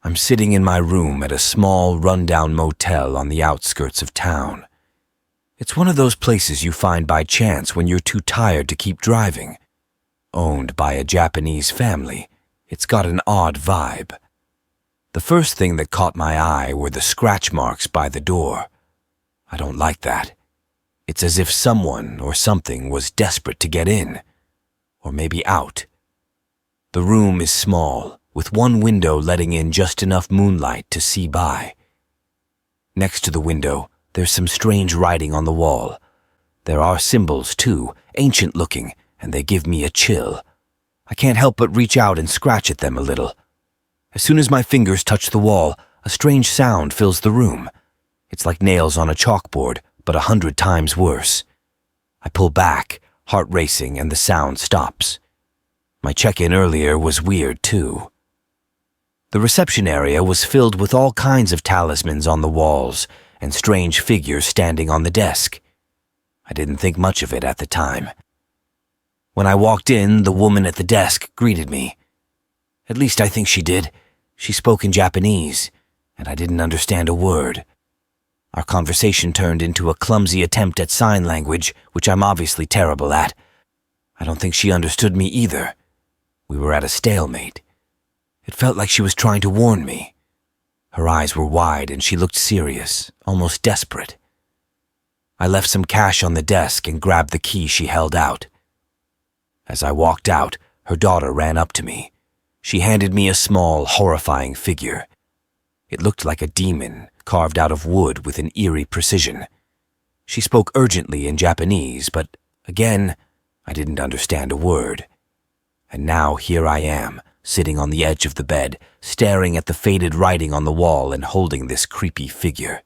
I'm sitting in my room at a small, rundown motel on the outskirts of town. It's one of those places you find by chance when you're too tired to keep driving. Owned by a Japanese family, it's got an odd vibe. The first thing that caught my eye were the scratch marks by the door. I don't like that. It's as if someone or something was desperate to get in, or maybe out. The room is small, with one window letting in just enough moonlight to see by. Next to the window, there's some strange writing on the wall. There are symbols, too, ancient-looking, and they give me a chill. I can't help but reach out and scratch at them a little. As soon as my fingers touch the wall, a strange sound fills the room. It's like nails on a chalkboard, but 100 times worse. I pull back, heart racing, and the sound stops. My check-in earlier was weird, too. The reception area was filled with all kinds of talismans on the walls and strange figures standing on the desk. I didn't think much of it at the time. When I walked in, the woman at the desk greeted me. At least I think she did. She spoke in Japanese, and I didn't understand a word. Our conversation turned into a clumsy attempt at sign language, which I'm obviously terrible at. I don't think she understood me either. We were at a stalemate. It felt like she was trying to warn me. Her eyes were wide and she looked serious, almost desperate. I left some cash on the desk and grabbed the key she held out. As I walked out, her daughter ran up to me. She handed me a small, horrifying figure. It looked like a demon, carved out of wood with an eerie precision. She spoke urgently in Japanese, but again, I didn't understand a word. And now here I am, sitting on the edge of the bed, staring at the faded writing on the wall and holding this creepy figure.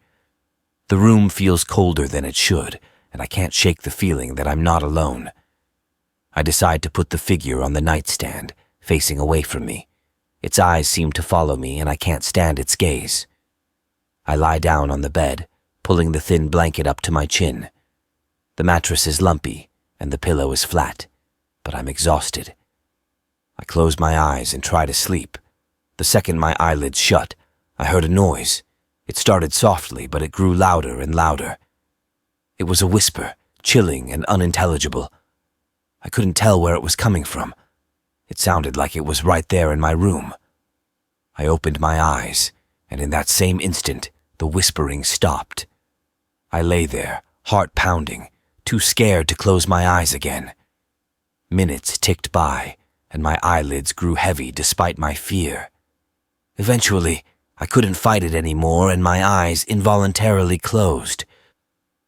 The room feels colder than it should, and I can't shake the feeling that I'm not alone. I decide to put the figure on the nightstand, facing away from me. Its eyes seem to follow me, and I can't stand its gaze. I lie down on the bed, pulling the thin blanket up to my chin. The mattress is lumpy, and the pillow is flat, but I'm exhausted. I close my eyes and try to sleep. The second my eyelids shut, I heard a noise. It started softly, but it grew louder and louder. It was a whisper, chilling and unintelligible. I couldn't tell where it was coming from. It sounded like it was right there in my room. I opened my eyes, and in that same instant, the whispering stopped. I lay there, heart pounding, too scared to close my eyes again. Minutes ticked by, and my eyelids grew heavy despite my fear. Eventually, I couldn't fight it anymore and my eyes involuntarily closed.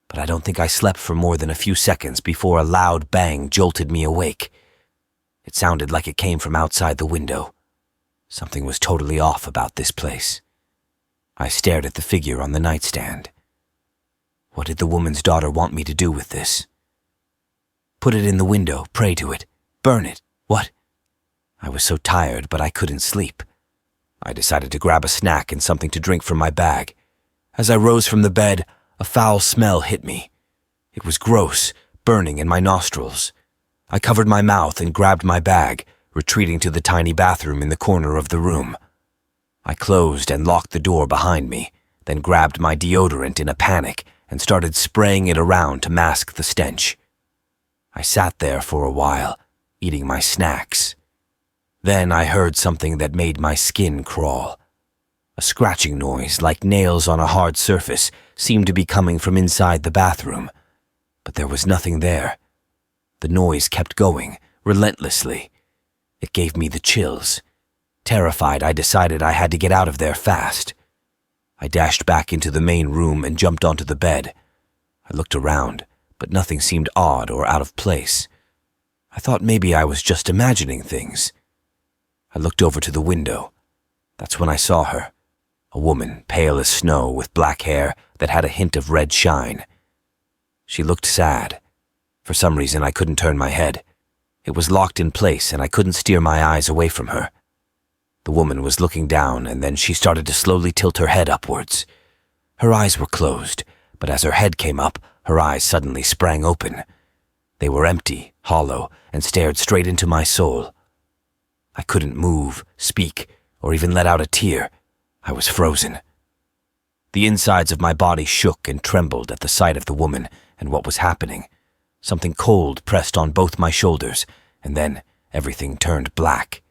But I don't think I slept for more than a few seconds before a loud bang jolted me awake. It sounded like it came from outside the window. Something was totally off about this place. I stared at the figure on the nightstand. What did the woman's daughter want me to do with this? Put it in the window, pray to it, burn it, what? I was so tired, but I couldn't sleep. I decided to grab a snack and something to drink from my bag. As I rose from the bed, a foul smell hit me. It was gross, burning in my nostrils. I covered my mouth and grabbed my bag, retreating to the tiny bathroom in the corner of the room. I closed and locked the door behind me, then grabbed my deodorant in a panic and started spraying it around to mask the stench. I sat there for a while, eating my snacks. Then I heard something that made my skin crawl. A scratching noise, like nails on a hard surface, seemed to be coming from inside the bathroom. But there was nothing there. The noise kept going, relentlessly. It gave me the chills. Terrified, I decided I had to get out of there fast. I dashed back into the main room and jumped onto the bed. I looked around, but nothing seemed odd or out of place. I thought maybe I was just imagining things. I looked over to the window. That's when I saw her. A woman, pale as snow, with black hair that had a hint of red shine. She looked sad. For some reason, I couldn't turn my head. It was locked in place, and I couldn't steer my eyes away from her. The woman was looking down, and then she started to slowly tilt her head upwards. Her eyes were closed, but as her head came up, her eyes suddenly sprang open. They were empty, hollow, and stared straight into my soul. I couldn't move, speak, or even let out a tear. I was frozen. The insides of my body shook and trembled at the sight of the woman and what was happening. Something cold pressed on both my shoulders, and then everything turned black.